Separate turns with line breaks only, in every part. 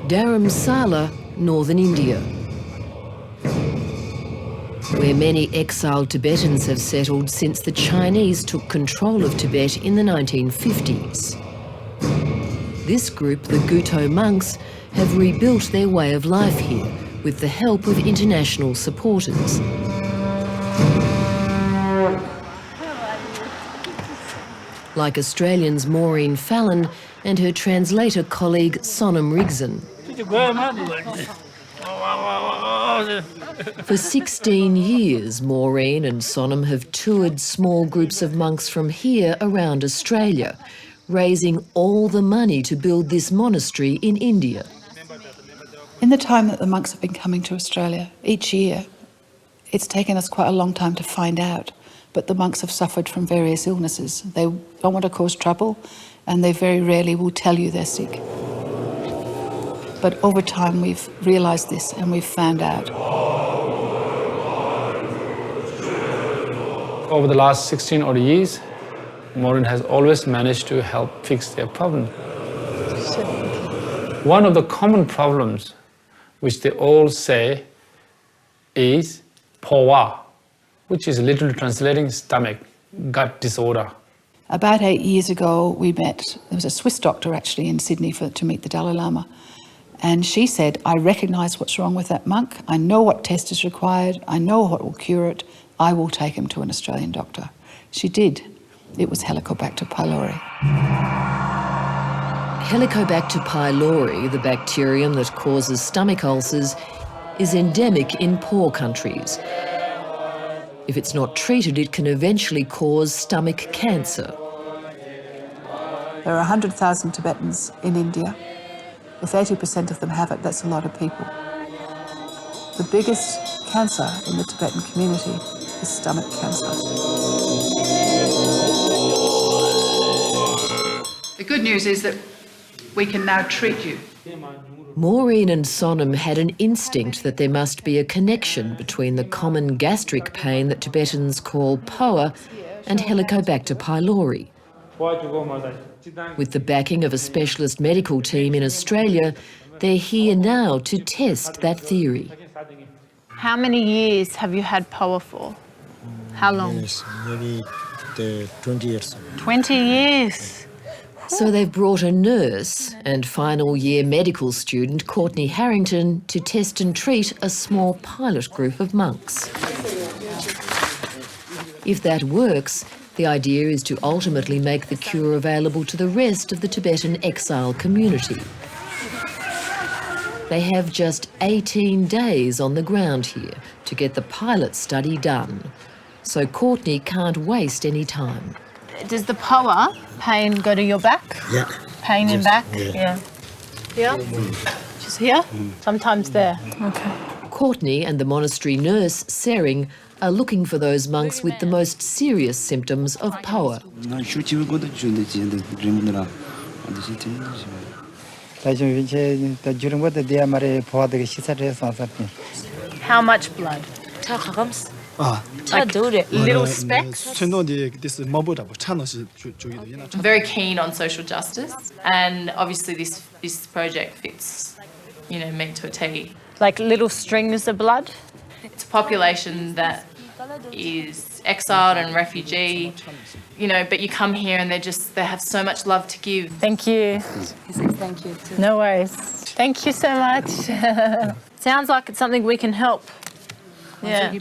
Dharamsala, northern India, where many exiled Tibetans have settled since the Chinese took control of Tibet in the 1950s. This group, the Gyuto monks, have rebuilt their way of life here with the help of international supporters. Like Australians Maureen Fallon and her translator colleague Sonam Rigzin. For 16 years, Maureen and Sonam have toured small groups of monks from here around Australia, raising all the money to build this monastery in India.
In the time that the monks have been coming to Australia, each year, it's taken us quite a long time to find out, but the monks have suffered from various illnesses. They don't want to cause trouble, and they very rarely will tell you they're sick. But over time we've realised this and we've found out.
Over the last 16 odd years, Maureen has always managed to help fix their problem. One of the common problems which they all say is pawa, which is literally translating stomach, gut disorder.
About 8 years ago we met, there was a Swiss doctor actually in Sydney to meet the Dalai Lama. And she said, I recognise what's wrong with that monk, I know what test is required, I know what will cure it, I will take him to an Australian doctor. She did. It was Helicobacter pylori.
Helicobacter pylori, the bacterium that causes stomach ulcers, is endemic in poor countries. If it's not treated, it can eventually cause stomach cancer.
There are 100,000 Tibetans in India. If 80% of them have it, that's a lot of people. The biggest cancer in the Tibetan community is stomach cancer. The good news is that we can now treat you.
Maureen and Sonam had an instinct that there must be a connection between the common gastric pain that Tibetans call poa and Helicobacter pylori. With the backing of a specialist medical team in Australia, they're here now to test that theory.
How many years have you had POA for? How long?
Yes, maybe 20 years.
20 years.
So they've brought a nurse and final year medical student, Courtney Harrington, to test and treat a small pilot group of monks. If that works, the idea is to ultimately make the cure available to the rest of the Tibetan exile community. They have just 18 days on the ground here to get the pilot study done. So Courtney can't waste any time.
Does the POA pain go to your back?
Yeah.
Pain in back?
Yeah.
Here? Just here? Sometimes there. Okay.
Courtney and the monastery nurse, Sering, are looking for those monks with the most serious symptoms of POA.
How much blood? Like little specks?
I'm very keen on social justice, and obviously this project fits, me to a T.
Like little strings of blood?
It's a population that is exiled and refugee, but you come here and they have so much love to give.
Thank you.
Thank you too.
No worries. Thank you so much. Sounds like it's something we can help. Yeah.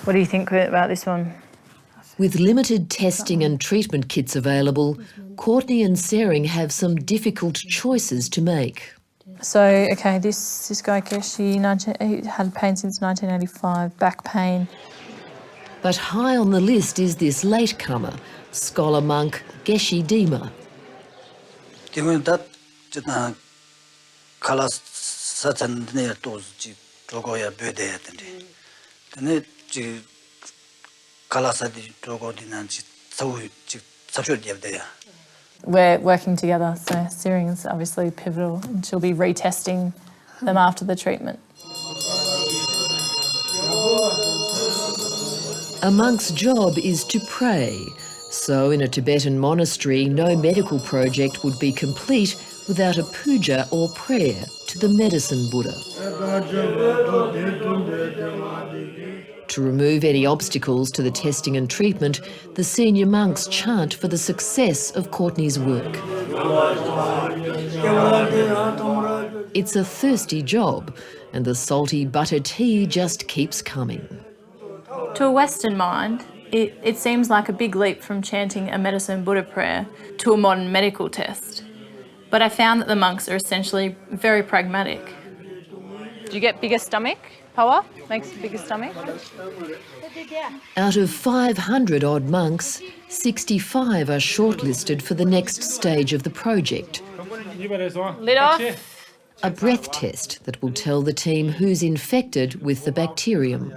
What
do you think about this one?
With limited testing and treatment kits available, Courtney and Sering have some difficult choices to make.
So, okay, this guy, Geshe, he had pain since 1985, back pain.
But high on the list is this latecomer, scholar monk Geshe Dima.
we're working together. So Syring is obviously pivotal, and she'll be retesting them after the treatment.
A monk's job is to pray. So in a Tibetan monastery, no medical project would be complete without a puja or prayer to the medicine Buddha. To remove any obstacles to the testing and treatment, the senior monks chant for the success of Courtney's work. It's a thirsty job, and the salty butter tea just keeps coming.
To a Western mind, it seems like a big leap from chanting a medicine Buddha prayer to a modern medical test. But I found that the monks are essentially very pragmatic. Do you get bigger stomach? Power makes a bigger stomach?
Out of 500 odd monks, 65 are shortlisted for the next stage of the project.
Lid off.
A breath test that will tell the team who's infected with the bacterium.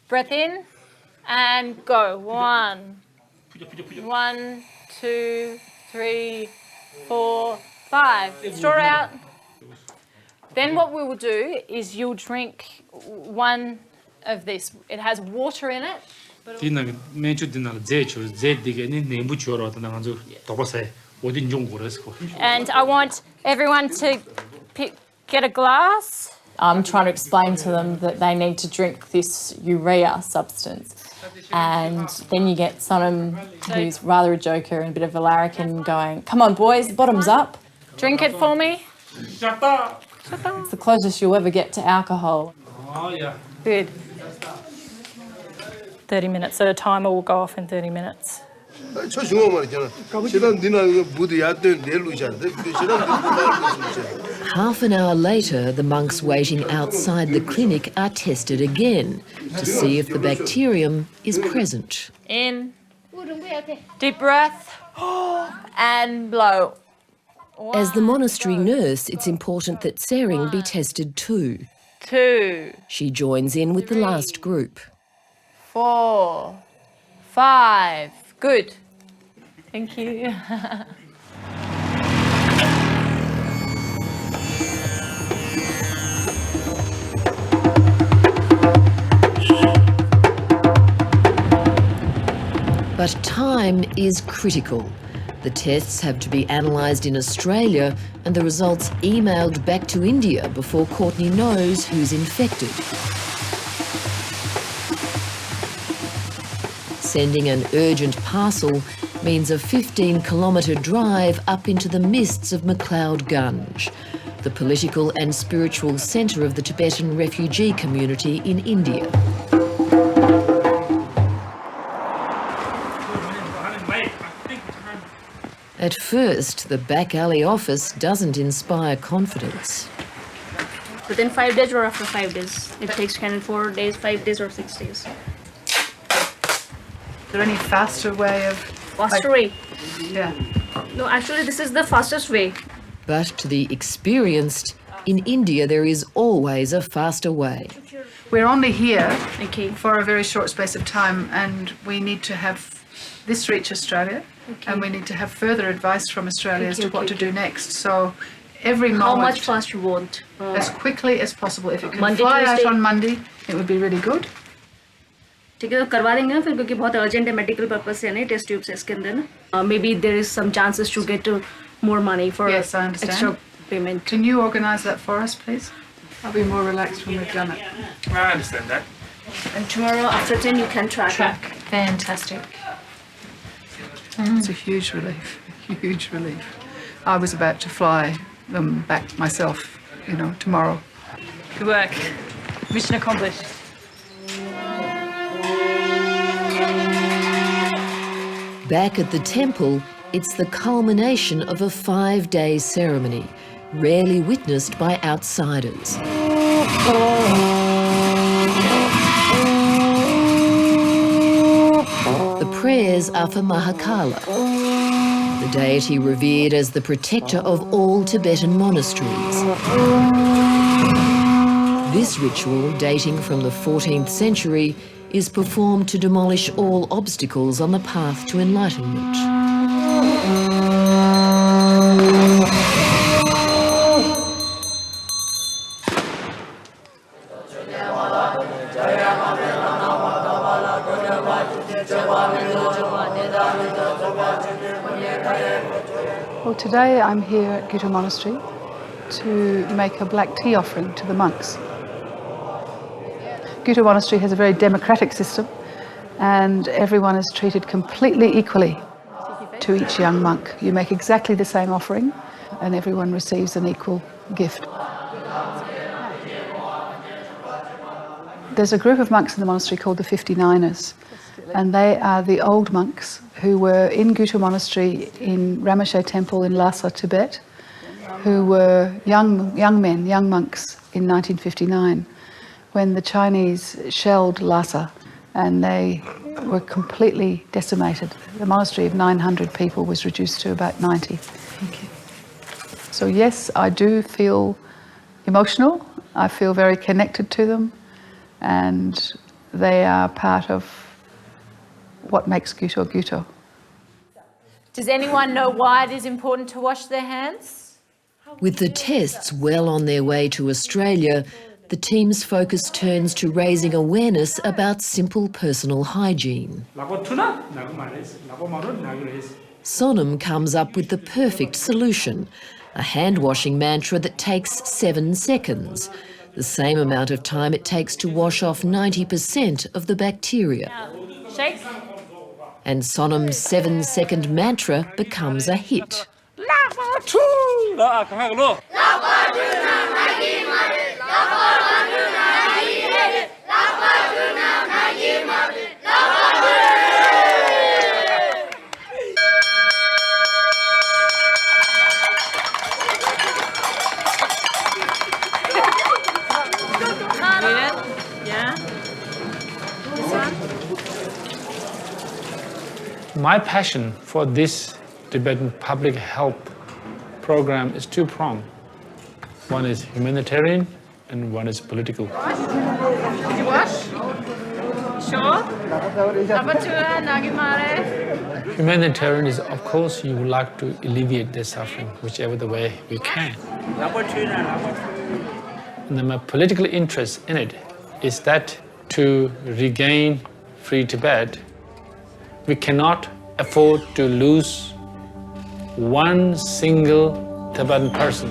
Breath in and go. 1, 2, 3, 4, 5. Straw out. Then what we will do is you'll drink one of this. It has water in it. And I want everyone to get a glass. I'm trying to explain to them that they need to drink this urea substance. And then you get Sonam, who's rather a joker and a bit of a larrikin, going, come on boys, bottoms up. Drink it for me. It's the closest you'll ever get to alcohol. Oh, yeah. Good. 30 minutes, so the timer will go off in 30 minutes.
Half an hour later, the monks waiting outside the clinic are tested again to see if the bacterium is present.
In, deep breath, and blow.
As the monastery nurse, it's important that Sering be tested too.
2,
She joins in with the last group.
4, 5. Good. Thank you.
But time is critical. The tests have to be analysed in Australia and the results emailed back to India before Courtney knows who's infected. Sending an urgent parcel means a 15-kilometre drive up into the mists of McLeod Gunj, the political and spiritual centre of the Tibetan refugee community in India. At first, the back alley office doesn't inspire confidence.
Within 5 days or after 5 days? It takes kind of 4 days, 5 days or 6 days.
Is there any faster way of...
Faster way?
Yeah.
No, actually this is the fastest way.
But to the experienced, in India there is always a faster way.
We're only here
Okay.
for a very short space of time, and we need to have this reach Australia, and we need to have further advice from Australia as to what to do next. So every moment...
How much fast you want?
As quickly as possible. If it can
Monday,
fly
Tuesday?
out on Monday, it would be really good.
ठीक है तो करवा देंगे ना फिर क्योंकि बहुत urgent है मेडिकल पर्पस से नहीं टेस्ट ट्यूब्स इसके अंदर ना may be there is some chances to get more money for
Yes, I understand.
extra payment.
Can you organise that for us, please? I'll be more relaxed when we've done it.
I understand that.
And tomorrow after 10 you can track.
Fantastic.
It's a huge relief, huge relief. I was about to fly them back myself, you know, tomorrow.
Good work. Mission accomplished.
Back at the temple, it's the culmination of a 5-day ceremony, rarely witnessed by outsiders. The prayers are for Mahakala, the deity revered as the protector of all Tibetan monasteries. This ritual, dating from the 14th century, is performed to demolish all obstacles on the path to enlightenment.
Well, today I'm here at Gyuto Monastery to make a black tea offering to the monks. Gyuto Monastery has a very democratic system and everyone is treated completely equally to each young monk. You make exactly the same offering and everyone receives an equal gift. There's a group of monks in the monastery called the 59ers, and they are the old monks who were in Gyuto Monastery in Rinpoche Temple in Lhasa, Tibet, who were young monks in 1959 when the Chinese shelled Lhasa and they were completely decimated. The monastery of 900 people was reduced to about 90. Thank you. So yes, I do feel emotional. I feel very connected to them and they are part of what makes Gyuto Gyuto.
Does anyone know why it is important to wash their hands?
With the tests well on their way to Australia, the team's focus turns to raising awareness about simple personal hygiene. Sonam comes up with the perfect solution, a hand-washing mantra that takes 7 seconds, the same amount of time it takes to wash off 90% of the bacteria.
Shake.
And Sonam's 7-second mantra becomes a hit.
My passion for this Tibetan public health program is two-pronged. One is humanitarian and one is political.
You wash? Sure?
Humanitarian is, of course, you would like to alleviate their suffering, whichever the way we can. And then my political interest in it is that to regain free Tibet, we cannot afford to lose one single Tibetan person.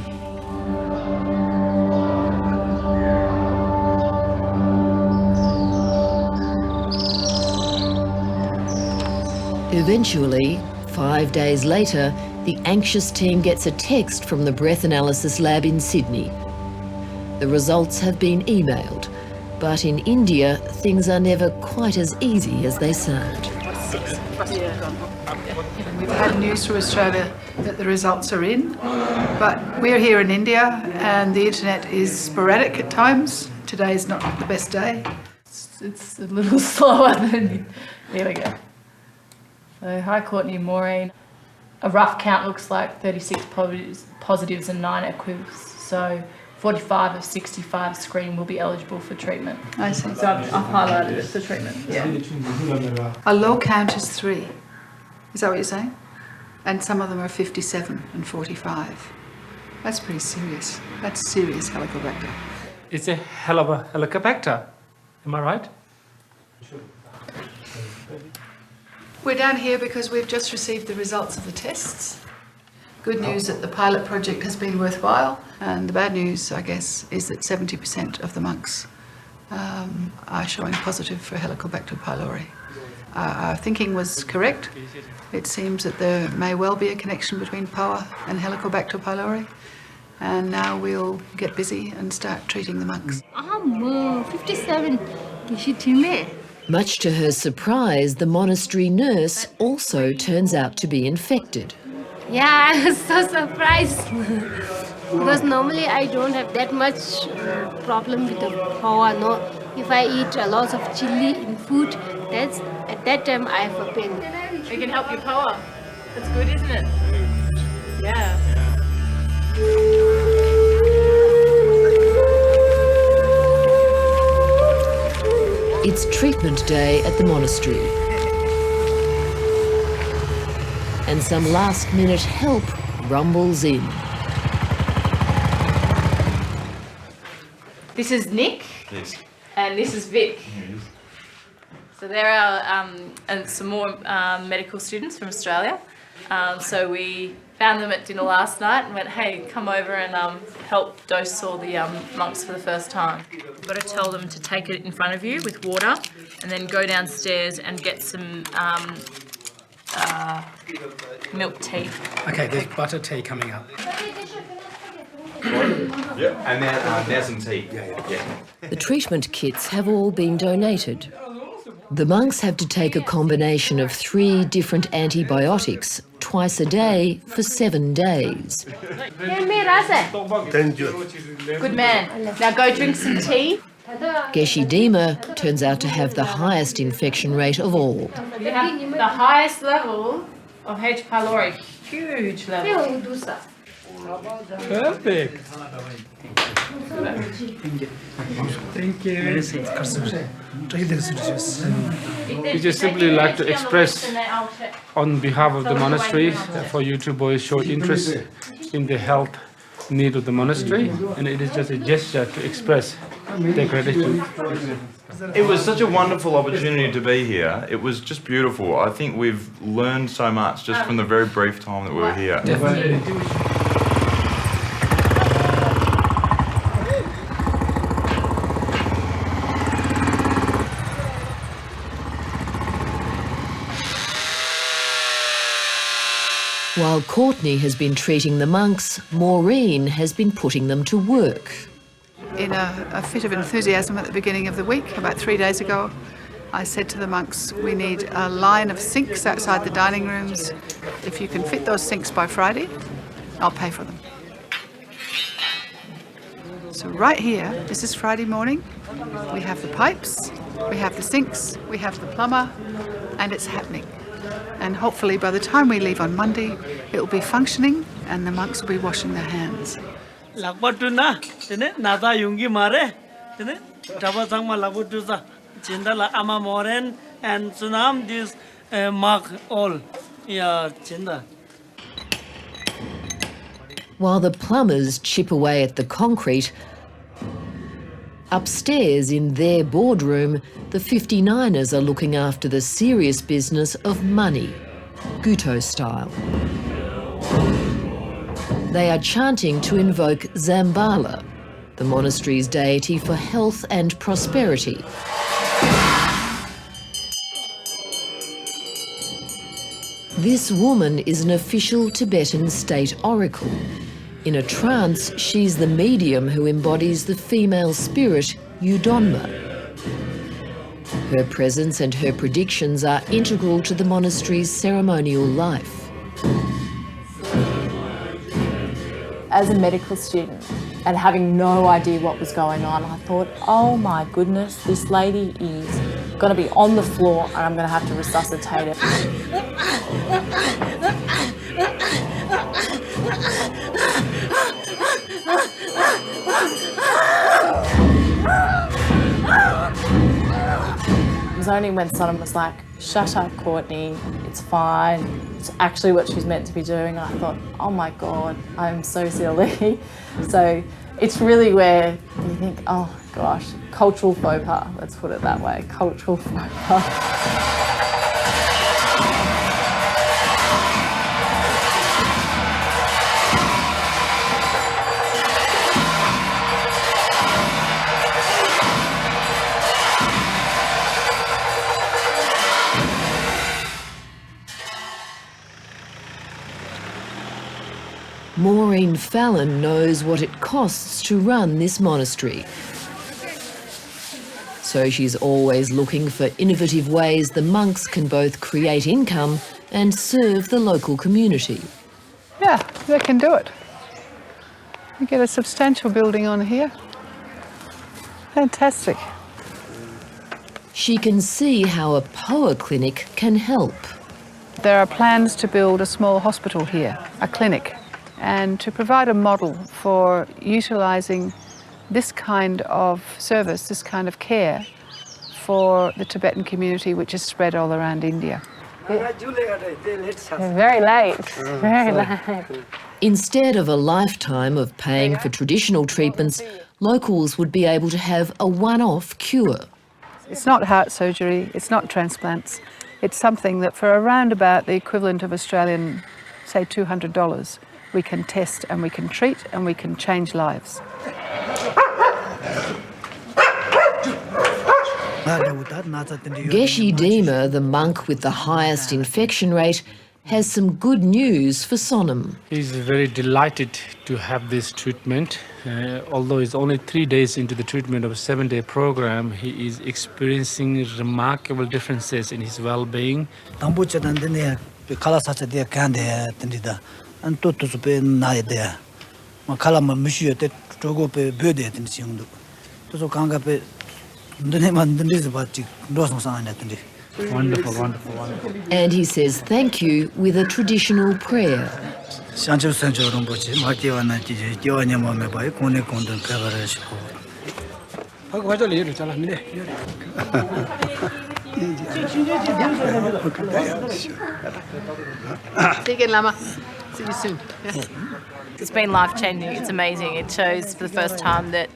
Eventually, 5 days later, the anxious team gets a text from the breath analysis lab in Sydney. The results have been emailed, but in India, things are never quite as easy as they sound.
We've had news from Australia that the results are in, but we're here in India and the internet is sporadic at times. Today is not the best day.
It's a little slower than... There we go. So, hi Courtney, Maureen. A rough count looks like 36 positives and 9 equivs. So 45 of 65 screen will be eligible for treatment.
I see.
So I've highlighted it for treatment.
Yeah. A low count is 3. Is that what you're saying? And some of them are 57 and 45. That's pretty serious. That's serious Helicobacter.
It's a hell of a Helicobacter, am I right?
We're down here because we've just received the results of the tests. Good news that the pilot project has been worthwhile, and the bad news, I guess, is that 70% of the monks are showing positive for Helicobacter pylori. Our thinking was correct. It seems that there may well be a connection between POA and Helicobacter pylori, and now we'll get busy and start treating the monks.
57.
Much to her surprise, the monastery nurse also turns out to be infected.
Yeah, I was so surprised because normally I don't have that much problem with the power. No, if I eat a lot of chili in food, at that time I have a pain.
It can help your power. That's good, isn't it? Yeah.
It's treatment day at the monastery. And some last-minute help rumbles in.
This is Nick.
Yes.
And this is Vic. So there are and some more medical students from Australia. So we found them at dinner last night and went, hey, come over and help dose all the monks for the first time. You've got to tell them to take it in front of you with water and then go downstairs and get some milk tea.
Okay, there's butter tea coming up.
Yeah, and then there's some tea. Yeah.
The treatment kits have all been donated. The monks have to take a combination of 3 different antibiotics twice a day for 7 days.
Good man. Now go drink some tea.
Geshe Dima turns out to have the highest infection rate of all.
You have the highest level of H. pylori, huge level.
Perfect. Thank you.
We just simply like to express on behalf of the monastery for you two boys show interest in the health need of the monastery, and it is just a gesture to express their gratitude.
It was such a wonderful opportunity to be here. It was just beautiful. I think we've learned so much just from the very brief time that we were here.
Definitely.
While Courtney has been treating the monks, Maureen has been putting them to work.
In a fit of enthusiasm at the beginning of the week, about 3 days ago, I said to the monks, we need a line of sinks outside the dining rooms. If you can fit those sinks by Friday, I'll pay for them. So right here, this is Friday morning, we have the pipes, we have the sinks, we have the plumber, and it's happening. And hopefully by the time we leave on Monday, it will be functioning and the monks will be washing their hands.
And Sunam this mark all. Yeah, Chinda.
While the plumbers chip away at the concrete, upstairs in their boardroom, the 59ers are looking after the serious business of money, Gyuto style. They are chanting to invoke Zambala, the monastery's deity for health and prosperity. This woman is an official Tibetan state oracle. In a trance, she's the medium who embodies the female spirit, Udonma. Her presence and her predictions are integral to the monastery's ceremonial life.
As a medical student and having no idea what was going on, I thought, oh my goodness, this lady is going to be on the floor and I'm going to have to resuscitate her. It was only when Sonam was like, shut up, Courtney, it's fine. It's actually what she's meant to be doing. I thought, oh my God, I'm so silly. So it's really where you think, oh gosh, cultural faux pas, let's put it that way, cultural faux pas.
Maureen Fallon knows what it costs to run this monastery. So she's always looking for innovative ways the monks can both create income and serve the local community.
Yeah, they can do it. We get a substantial building on here. Fantastic.
She can see how a POA clinic can help.
There are plans to build a small hospital here, a clinic, and to provide a model for utilising this kind of service, this kind of care for the Tibetan community, which is spread all around India.
Very late, very late.
Instead of a lifetime of paying for traditional treatments, locals would be able to have a one-off cure.
It's not heart surgery, it's not transplants. It's something that for around about the equivalent of Australian, say $200, we can test and we can treat and we can change lives.
Geshe Dima, the monk with the highest infection rate, has some good news for Sonam.
He's very delighted to have this treatment. Although he's only 3 days into the treatment of a 7-day program, he is experiencing remarkable differences in his well-being. Wonderful, wonderful, wonderful.
And he says thank you with a traditional prayer.
See you soon.
It's been life-changing. It's amazing. It shows for the first time that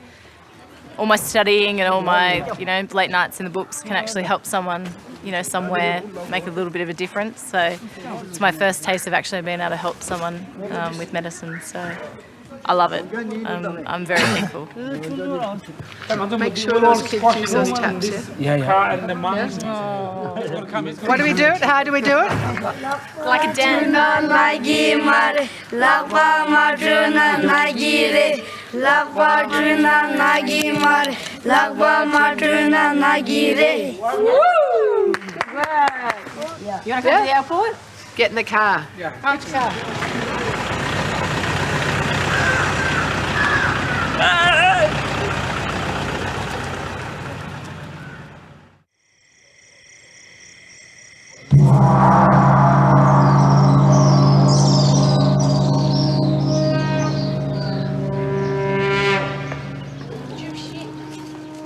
all my studying and all my, late nights in the books can actually help someone, somewhere, make a little bit of a difference. So it's my first taste of actually being able to help someone with medicine. So I love it. I'm very thankful.
Make sure those kids use those taps, yeah? What do we do? How do we do it?
Like a dance.
You want to go to the airport? Get in the car.
Yeah.
Which car?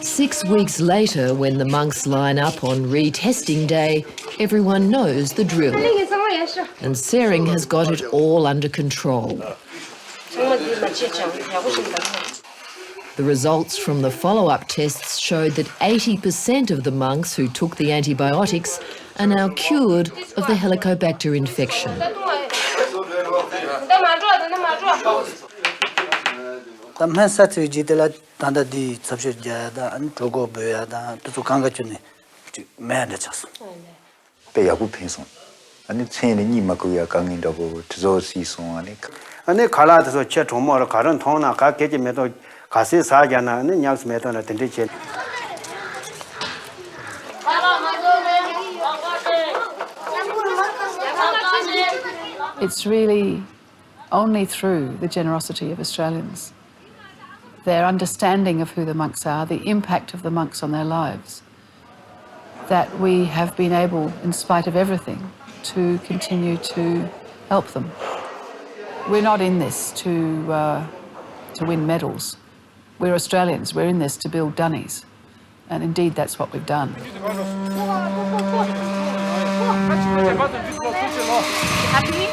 6 weeks later, when the monks line up on retesting day, everyone knows the drill. And Sering has got it all under control. The results from the follow-up tests showed that 80% of the monks who took the antibiotics are now cured of the Helicobacter infection.
It's really only through the generosity of Australians, their understanding of who the monks are, the impact of the monks on their lives, that we have been able, in spite of everything, to continue to help them. We're not in this to win medals. We're Australians. We're in this to build dunnies. And indeed, that's what we've done.
Happy